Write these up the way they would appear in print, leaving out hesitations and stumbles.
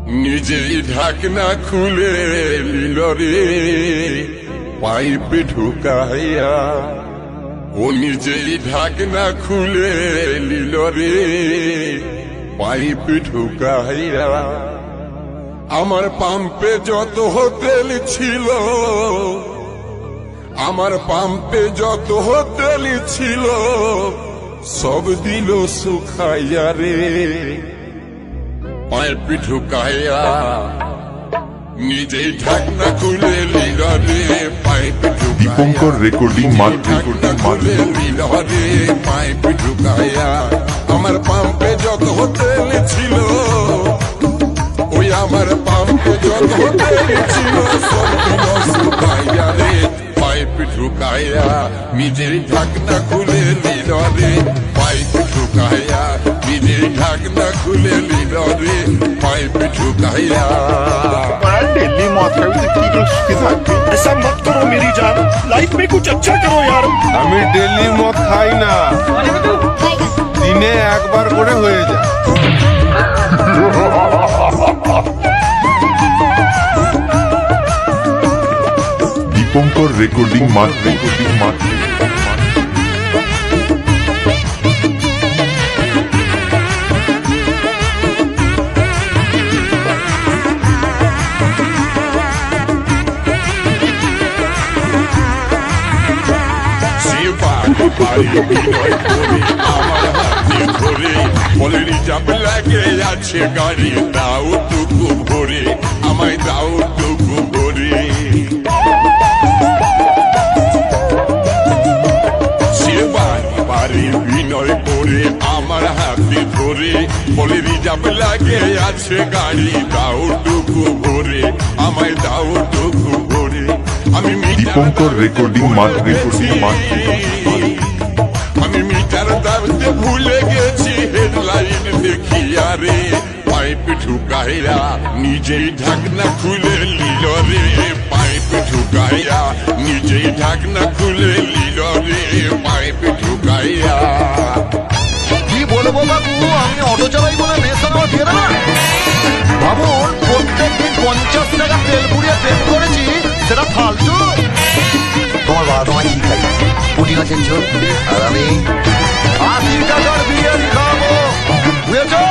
নিজেই ঢাকনা খুলে নিল রে পাইপে ঢুকাইয়া, ও নিজেই ঢাকনা খুলে নিল রে পাইপে ঢুকাইয়া। আমার পাম্পে যত তেল ছিল, আমার পাম্পে যত তেল ছিল সব দিল শুকাইয়া রে পাইপ ঢুকাইয়া। নিজেই ঢাকনা খুলে নিল রে পাইপ দীপঙ্কর রেকর্ডিং মার্ক ঢাকনা খুলে নিল রে পাইপ ঢুকাইয়া। আমার পাম্পে যত তেল ছিল, ওই আমার পাম্পে যত তেল ছিল সব দিল শুকাইয়া রে পাইপ ঢুকাইয়া। নিজের ঢাকনা খুলে নিল রে পাইপ ঢুকাইয়া, নিজের ঢাকনা খুলে নিল রে পাইপ ঢুকাইয়া। दिल्ली मौत है ऐसा मत करो मेरी जान, लाइफ में कुछ अच्छा करो यार। আমি ডেলি মদ খাই না, দিনে একবার করে হয়ে যায়। দীপঙ্কর রেকর্ডিং মার্ক আমার হাতে ধরে বলে রিজার্ভ লাগে আছে গাড়ি, দাও টুকু ভরে আমায় দাও টুকু ভরে। সে বাড়ি বাড়ি বিনয় করে আমার হাতে ধরে বলে রিজার্ভ লাগে আছে গাড়ি, দাও টুকু ভরে আমায় দাও টুকু ভরে। আমি দীপঙ্কর রেকর্ডিং মার্ক আমি মিটার দাবতে ভুলে গেছি হেডলাইন দেখিয়া রে পাইপ ঢুকাইয়া। নিজেই ঢাকনা খুলে নিল রে পাইপ ঢুকাইয়া, নিজেই ঢাকনা খুলে নিল রে পাইপ ঢুকাইয়া। কি বলবো বাবু, আমি অটো চালাই বলে নেশা আমার ফেরে না। ভাবুন প্রত্যেকদিন 50 টাকা তেল পুড়িয়ে পেট করেছি, সেটা ফালতু। তোমার বাবা তোমায় কি খাই, পুটি মাছের ঝোল, আর আমি 80 টাকার বিরিয়ানি খাবো, বুঝেছো?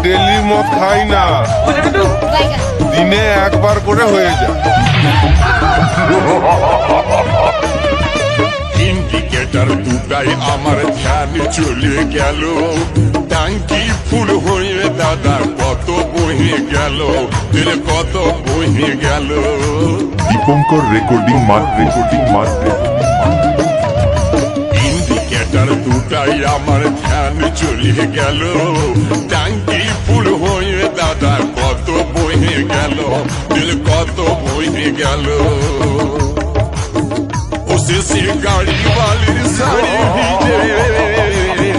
ডেলি মদ খাই না, দিনে একবার করে হয়ে যায়। ইন্ডিকেটার দুটাই আমার ধ্যান চলে গেল, ট্যাঙ্কি ফুল হয়ে দাদা কত বহে গেল, তেল কত বহে গেল। দীপঙ্কর রেকর্ডিং মার্ক ইন্ডিকেটার দুটাই আমার ধ্যান চলে গেল, ট্যাঙ্কি ফুল হয়ে দাদা কত বহে গেল, তেল কত বহে গেল। সে গাড়ি বালির শাড়ি ভিজে,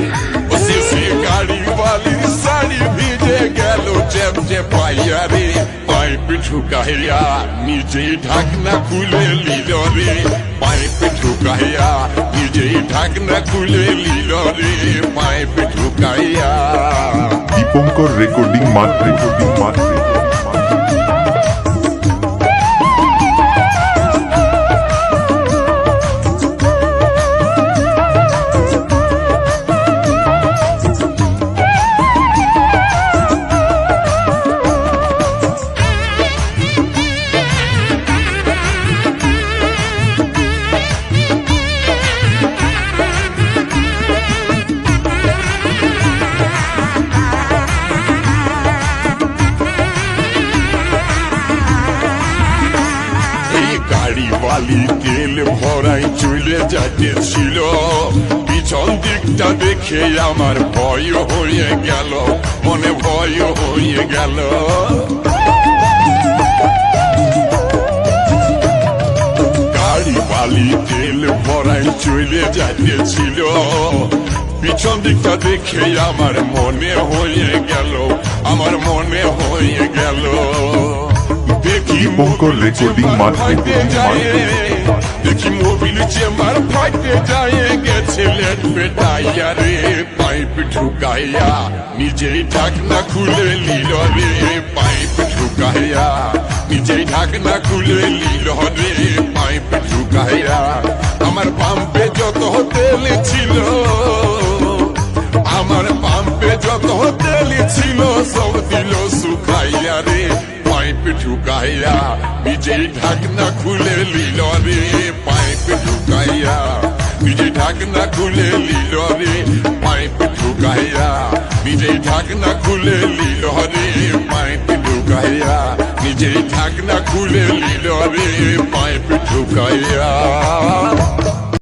সে গাড়ি বালির শাড়ি ভিজে গেল চেপ যে পাইয়া রে পাইপ ঢুকাইয়া। নিজেই ঢাকনা খুলে নিল রে পাইপ ঢুকাইয়া, নিজেই ঢাকনা খুলে নিল রে পাইপ ঢুকাইয়া। দীপঙ্কর রেকর্ডিং মার্ক বালি তেল ভরাই চলে যাচ্ছিল, পিছন দিকটা দেখে আমার ভয় হয়ে গেল, মনে ভয় হয়ে গেল। গাড়ি বালি তেল ভরাই চলে যাচ্ছিল, পিছন দিকটা দেখে আমার মনে হয়ে গেল, আমার মনে হয়ে গেল। দেখি দীপঙ্কর রেকর্ডিং ফাইটে যায়, দেখি মোবিল চেম্বার ফাইটে যায়, গেছে লেট পেটাইয়া রে পাইপ ঢুকাইয়া, নিজেই ঢাকনা খুলে নিল রে পাইপ ঢুকাইয়া, নিজেই ঢাকনা খুলে নিল রে পাইপ ঢুকাইয়া। আমার পাম্পে যত তেল ছিল, আমার পাম্পে যত তেল ছিল, সব দিল শুকাইয়া রে পাইপ ঢুকাইয়া, নিজেই ঢাকনা খুলে নিল রে পাইপ ঢুকাইয়া, নিজেই ঢাকনা খুলে নিল রে পাইপ ঢুকাইয়া, নিজেই ঢাকনা খুলে নিল রে পাইপ ঢুকাইয়া, নিজেই ঢাকনা খুলে নিল রে পাইপ ঢুকাইয়া।